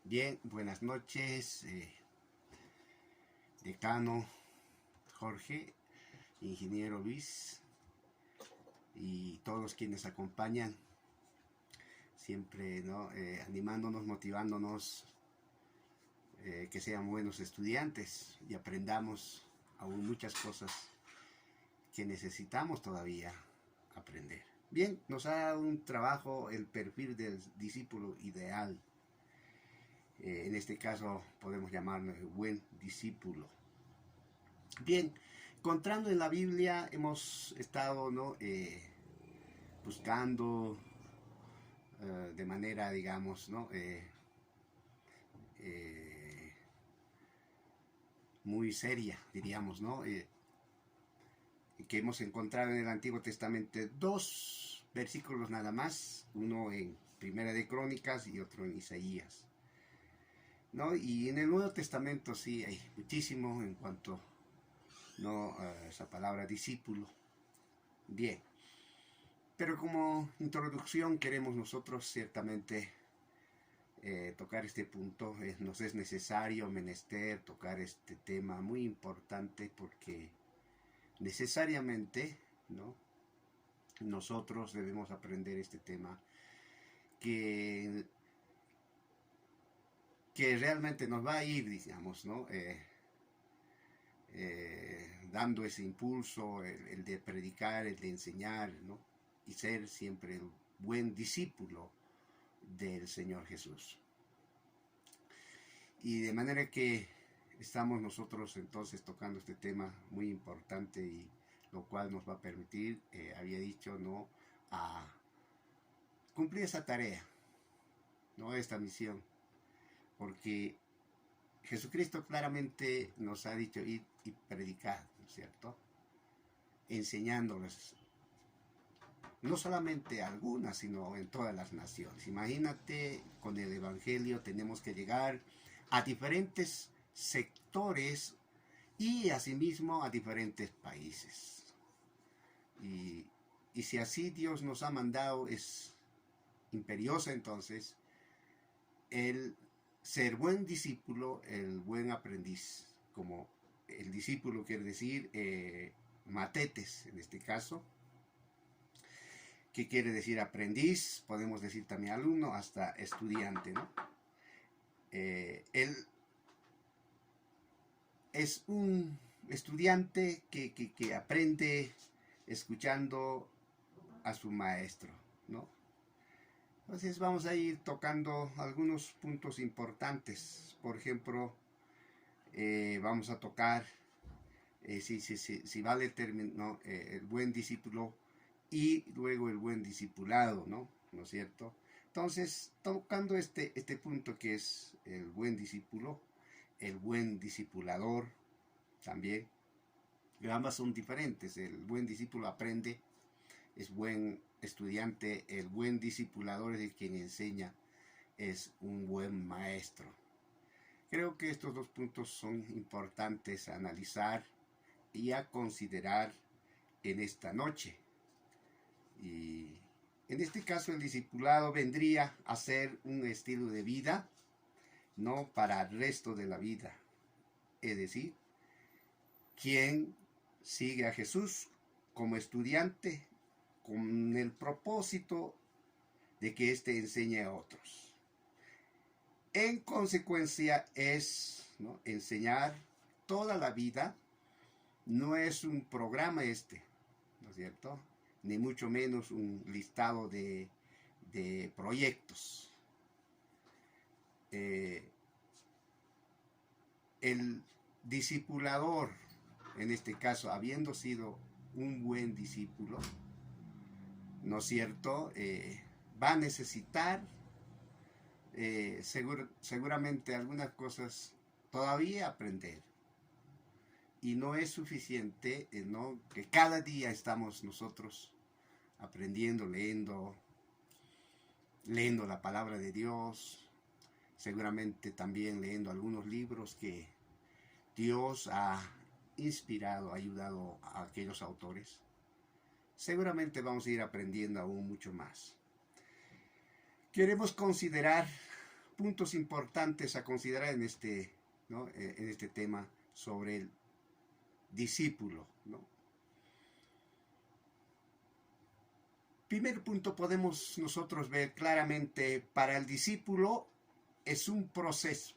Bien, buenas noches, decano Jorge, ingeniero Luis y todos quienes acompañan, siempre ¿no? Animándonos, motivándonos, que sean buenos estudiantes y aprendamos aún muchas cosas que necesitamos todavía aprender. Bien, nos ha dado un trabajo el perfil del discípulo ideal. En este caso podemos llamarlo buen discípulo. Bien, encontrando en la Biblia hemos estado ¿no? Buscando de manera, digamos, ¿no? Eh, muy seria, diríamos, ¿no? Que hemos encontrado en el Antiguo Testamento dos versículos nada más, uno en Primera de Crónicas y otro en Isaías, ¿no? Y en el Nuevo Testamento sí hay muchísimo en cuanto no esa palabra discípulo. Bien, pero como introducción queremos nosotros ciertamente tocar este punto. Nos es necesario, menester, tocar este tema muy importante porque necesariamente, ¿no? Nosotros debemos aprender este tema que, que realmente nos va a ir, digamos, ¿no? Dando ese impulso, el de predicar, el de enseñar, ¿no? Y ser siempre el buen discípulo del Señor Jesús. Y de manera que estamos nosotros entonces tocando este tema muy importante y lo cual nos va a permitir, había dicho, ¿no? A cumplir esa tarea, ¿no? Esta misión. Porque Jesucristo claramente nos ha dicho ir y predicar, ¿no es cierto? Enseñándoles, no solamente a algunas, sino en todas las naciones. Imagínate, con el Evangelio tenemos que llegar a diferentes sectores y asimismo a diferentes países. Y si así Dios nos ha mandado, es imperiosa entonces el ser buen discípulo, el buen aprendiz. Como el discípulo quiere decir matetes en este caso, que quiere decir aprendiz, podemos decir también alumno, hasta estudiante, ¿no? Él es un estudiante que aprende escuchando a su maestro, ¿no? Entonces vamos a ir tocando algunos puntos importantes. Por ejemplo, vamos a tocar si vale el término, el buen discípulo y luego el buen discipulado, ¿no? ¿No es cierto? Entonces, tocando este punto que es el buen discípulo, el buen discipulador también, ambas son diferentes. El buen discípulo aprende, es buen estudiante, el buen discipulador es el quien enseña, es un buen maestro. Creo que estos dos puntos son importantes a analizar y a considerar en esta noche. Y en este caso el discipulado vendría a ser un estilo de vida, no para el resto de la vida. Es decir, quien sigue a Jesús como estudiante con el propósito de que éste enseñe a otros. En consecuencia es, ¿no?, enseñar toda la vida. No es un programa ¿no es cierto? Ni mucho menos un listado de proyectos. El discipulador, en este caso, habiendo sido un buen discípulo, ¿no es cierto? Va a necesitar seguramente algunas cosas todavía aprender. Y no es suficiente, ¿no?, que cada día estamos nosotros aprendiendo, leyendo la palabra de Dios, seguramente también leyendo algunos libros que Dios ha inspirado, ha ayudado a aquellos autores. Seguramente vamos a ir aprendiendo aún mucho más. Queremos considerar puntos importantes a considerar en este, ¿no? En este tema sobre el discípulo, ¿no? Primer punto, podemos nosotros ver claramente, para el discípulo es un proceso.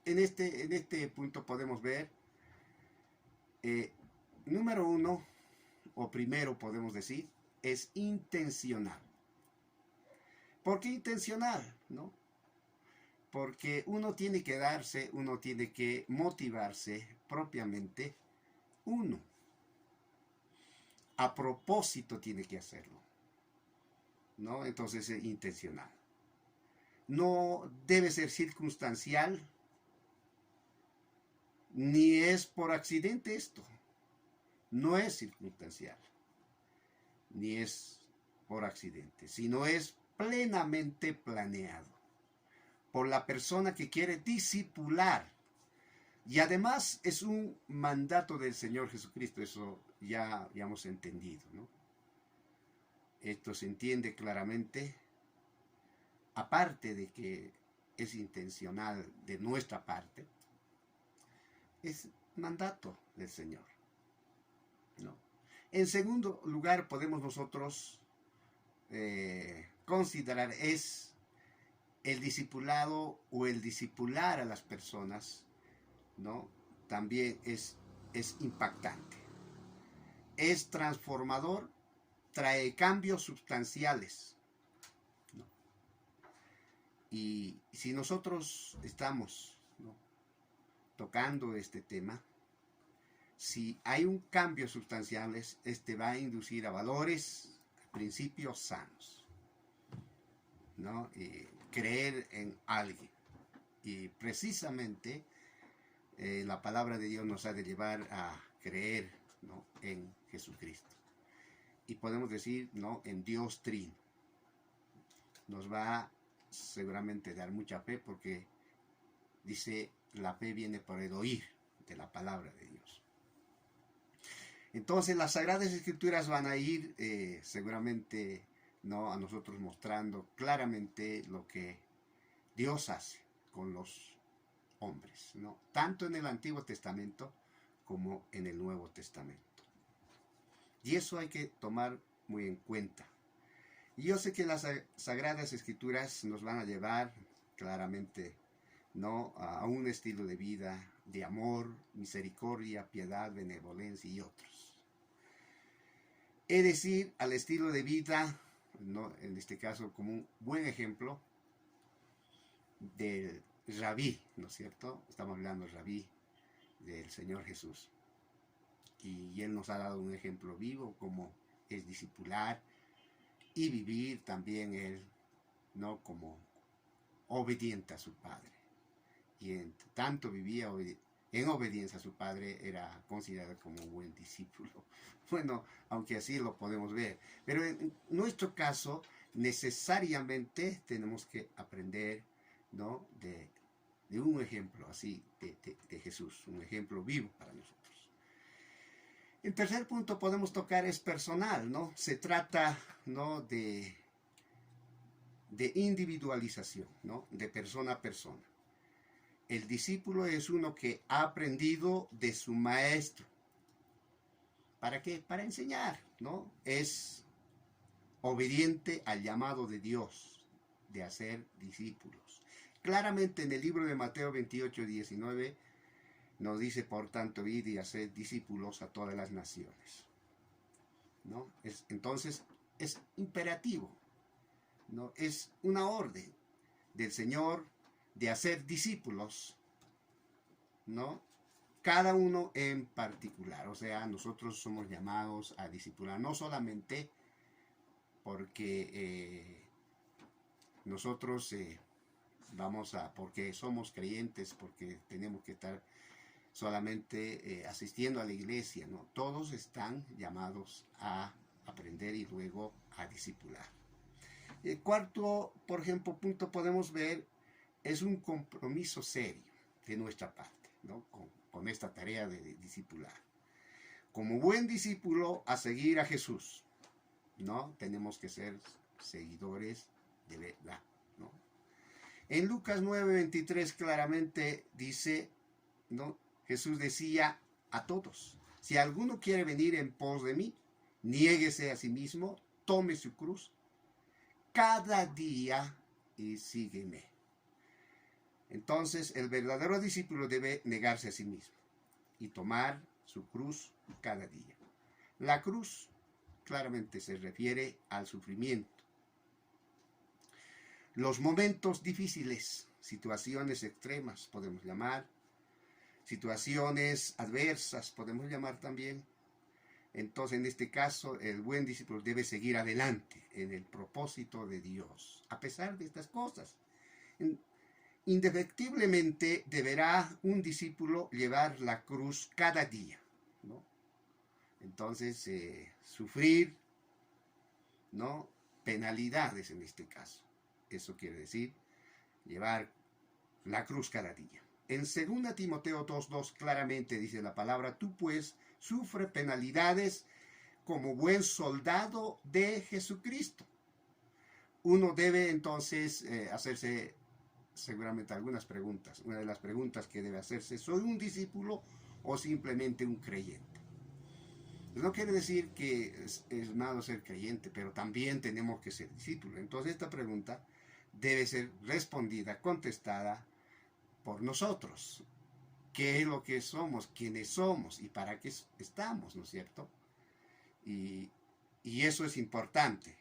En este punto podemos ver, número uno, o primero podemos decir, es intencional. ¿Por qué intencional? ¿No? Porque uno tiene que darse, uno tiene que motivarse propiamente, uno. A propósito tiene que hacerlo, ¿no? Entonces es intencional. No debe ser circunstancial, ni es por accidente esto. No es circunstancial, ni es por accidente, sino es plenamente planeado por la persona que quiere discipular. Y además es un mandato del Señor Jesucristo, eso ya hemos entendido, ¿no? Esto se entiende claramente, aparte de que es intencional de nuestra parte, es mandato del Señor, ¿no? En segundo lugar, podemos nosotros considerar es el discipulado o el discipular a las personas, ¿no? También es impactante, es transformador, trae cambios sustanciales, ¿no? Y si nosotros estamos, ¿no?, tocando este tema, si hay un cambio sustancial, este va a inducir a valores, principios sanos, ¿no? Creer en alguien. Y precisamente la palabra de Dios nos ha de llevar a creer, ¿no?, en Jesucristo. Y podemos decir, ¿no?, en Dios Trino. Nos va seguramente a dar mucha fe, porque dice, la fe viene por el oír de la palabra de Dios. Entonces las Sagradas Escrituras van a ir seguramente, ¿no?, a nosotros mostrando claramente lo que Dios hace con los hombres, ¿no?, tanto en el Antiguo Testamento como en el Nuevo Testamento. Y eso hay que tomar muy en cuenta. Y yo sé que las Sagradas Escrituras nos van a llevar claramente, ¿no?, a un estilo de vida de amor, misericordia, piedad, benevolencia y otros. Es decir, al estilo de vida, ¿no?, en este caso como un buen ejemplo del Rabí, ¿no es cierto? Estamos hablando del Rabí, del Señor Jesús. Y Él nos ha dado un ejemplo vivo como es discipular y vivir también Él, ¿no?, como obediente a su Padre. Y en tanto vivía en obediencia a su Padre, era considerado como un buen discípulo. Bueno, aunque así lo podemos ver. Pero en nuestro caso, necesariamente tenemos que aprender, ¿no?, de un ejemplo así de Jesús, un ejemplo vivo para nosotros. El tercer punto podemos tocar es personal, ¿no? Se trata, ¿no?, de individualización, ¿no?, de persona a persona. El discípulo es uno que ha aprendido de su maestro. ¿Para qué? Para enseñar, ¿no? Es obediente al llamado de Dios de hacer discípulos. Claramente en el libro de Mateo 28:19 nos dice, por tanto, id y haced discípulos a todas las naciones, ¿no? Entonces es imperativo, ¿no? Es una orden del Señor de hacer discípulos, ¿no?, cada uno en particular. O sea, nosotros somos llamados a discipular, no solamente porque nosotros porque somos creyentes, porque tenemos que estar solamente asistiendo a la iglesia, ¿no? Todos están llamados a aprender y luego a discipular. El cuarto, por ejemplo, punto podemos ver, es un compromiso serio de nuestra parte, ¿no?, con esta tarea de discipular. Como buen discípulo, a seguir a Jesús, ¿no? Tenemos que ser seguidores de verdad, ¿no? En Lucas 9:23 claramente dice, ¿no? Jesús decía a todos, si alguno quiere venir en pos de mí, niéguese a sí mismo, tome su cruz cada día y sígueme. Entonces el verdadero discípulo debe negarse a sí mismo y tomar su cruz cada día. La cruz claramente se refiere al sufrimiento. Los momentos difíciles, situaciones extremas podemos llamar, situaciones adversas podemos llamar también. Entonces en este caso el buen discípulo debe seguir adelante en el propósito de Dios, a pesar de estas cosas. Indefectiblemente deberá un discípulo llevar la cruz cada día, ¿no? Entonces sufrir, ¿no? Penalidades en este caso. Eso quiere decir llevar la cruz cada día. En 2 Timoteo 2:2 claramente dice la palabra, tú pues sufre penalidades como buen soldado de Jesucristo. Uno debe entonces hacerse seguramente algunas preguntas. Una de las preguntas que debe hacerse, ¿soy un discípulo o simplemente un creyente? No quiere decir que es malo ser creyente, pero también tenemos que ser discípulos. Entonces esta pregunta debe ser respondida, contestada por nosotros. ¿Qué es lo que somos? ¿Quiénes somos? ¿Y para qué estamos? ¿No es cierto? Y eso es importante.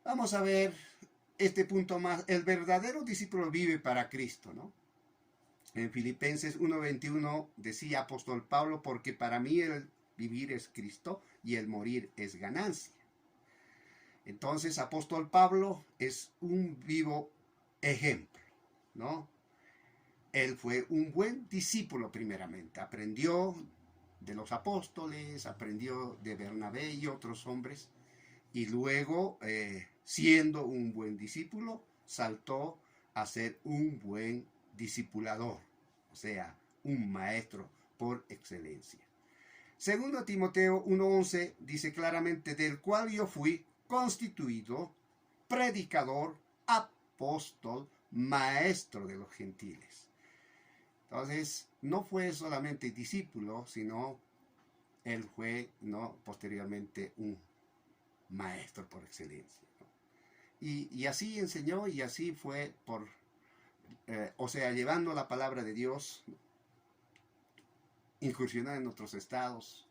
Vamos a ver este punto más. El verdadero discípulo vive para Cristo, ¿no? En Filipenses 1:21 decía apóstol Pablo, porque para mí el vivir es Cristo y el morir es ganancia. Entonces apóstol Pablo es un vivo ejemplo, ¿no? Él fue un buen discípulo primeramente, aprendió de los apóstoles, aprendió de Bernabé y otros hombres, y luego, siendo un buen discípulo, saltó a ser un buen discipulador, o sea, un maestro por excelencia. Segundo Timoteo 1:11 dice claramente, del cual yo fui constituido predicador, apóstol, maestro de los gentiles. Entonces, no fue solamente discípulo, sino él fue, ¿no?, posteriormente un maestro por excelencia, ¿no? Y así enseñó y así fue o sea, llevando la palabra de Dios, incursionar en otros estados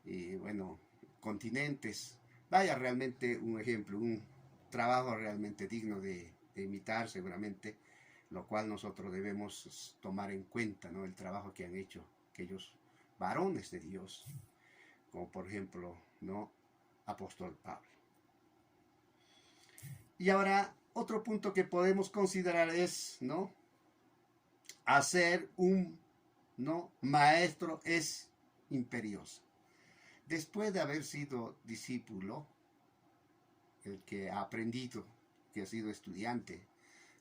y, bueno, continentes. Vaya, realmente un ejemplo, un trabajo realmente digno de imitar seguramente, lo cual nosotros debemos tomar en cuenta, ¿no? El trabajo que han hecho aquellos varones de Dios, como por ejemplo, ¿no?, apóstol Pablo. Y ahora otro punto que podemos considerar es, ¿no?, hacer un, ¿no?, maestro es imperioso. Después de haber sido discípulo, el que ha aprendido, que ha sido estudiante,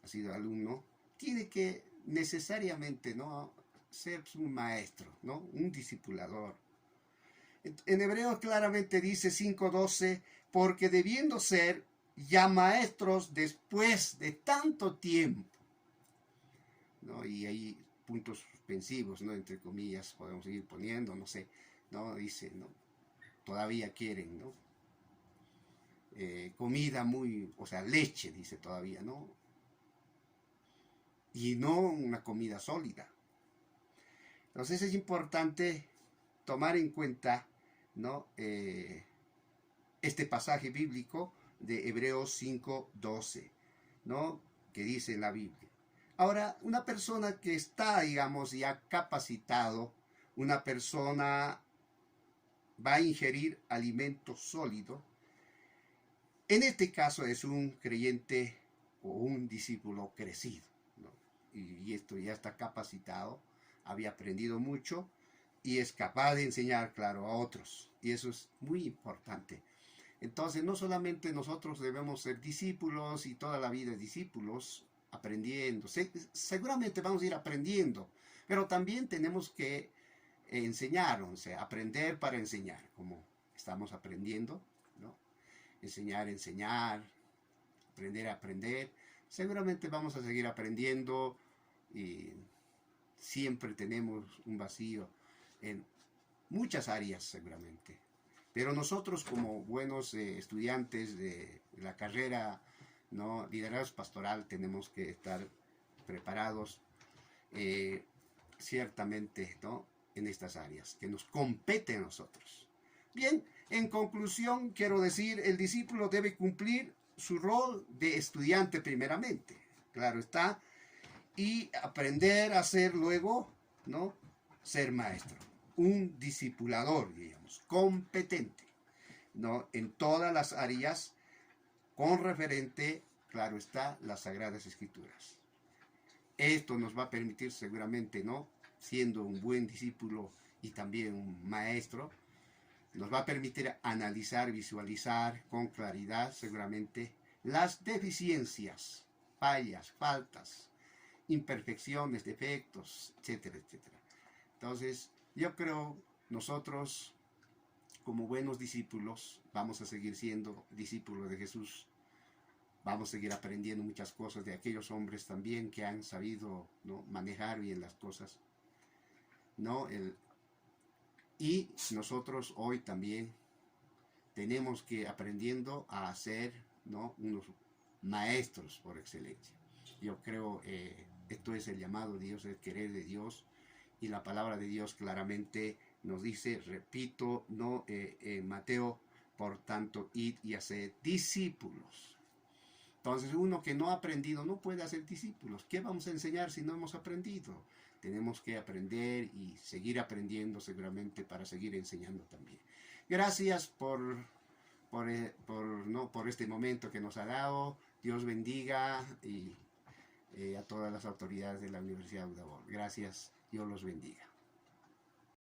ha sido alumno, tiene que necesariamente, ¿no?, ser un maestro, ¿no?, un discipulador. En Hebreos claramente dice 5:12, porque debiendo ser ya maestros después de tanto tiempo, ¿no? Y hay puntos suspensivos, ¿no?, entre comillas, podemos seguir poniendo, no sé, ¿no? Dice, ¿no?, todavía quieren, ¿no?, comida muy, o sea, leche, dice todavía, ¿no?, y no una comida sólida. Entonces es importante tomar en cuenta, ¿no?, este pasaje bíblico de Hebreos 5:12, ¿no?, que dice en la Biblia. Ahora, una persona que está, digamos, ya capacitado, una persona va a ingerir alimento sólido. En este caso es un creyente o un discípulo crecido, ¿no? Y esto ya está capacitado, había aprendido mucho y es capaz de enseñar, claro, a otros. Y eso es muy importante. Entonces, no solamente nosotros debemos ser discípulos y toda la vida discípulos, aprendiendo. Seguramente vamos a ir aprendiendo, pero también tenemos que enseñar, o sea, aprender para enseñar, como estamos aprendiendo, ¿no? Enseñar, aprender a aprender, seguramente vamos a seguir aprendiendo y siempre tenemos un vacío en muchas áreas seguramente. Pero nosotros como buenos estudiantes de la carrera, ¿no?, liderazgo pastoral, tenemos que estar preparados ciertamente, ¿no?, en estas áreas que nos competen a nosotros. Bien, en conclusión quiero decir, el discípulo debe cumplir su rol de estudiante primeramente, claro está, y aprender a ser luego, ¿no?, ser maestro, un discipulador, digamos, competente, ¿no?, en todas las áreas con referente, claro está, las Sagradas Escrituras. Esto nos va a permitir seguramente, ¿no?, siendo un buen discípulo y también un maestro, nos va a permitir analizar, visualizar con claridad seguramente las deficiencias, fallas, faltas, imperfecciones, defectos, etcétera, etcétera. Entonces, yo creo nosotros como buenos discípulos vamos a seguir siendo discípulos de Jesús. Vamos a seguir aprendiendo muchas cosas de aquellos hombres también que han sabido, ¿no?, manejar bien las cosas, ¿no? Y nosotros hoy también tenemos que aprendiendo a ser, ¿no?, unos maestros por excelencia. Yo creo esto es el llamado de Dios, el querer de Dios, y la palabra de Dios claramente nos dice, repito, ¿no?, en Mateo, por tanto, id y haced discípulos. Entonces uno que no ha aprendido no puede hacer discípulos. ¿Qué vamos a enseñar si no hemos aprendido? Tenemos que aprender y seguir aprendiendo seguramente para seguir enseñando también. Gracias por este momento que nos ha dado. Dios bendiga y a todas las autoridades de la Universidad de Udabol. Gracias. Dios los bendiga.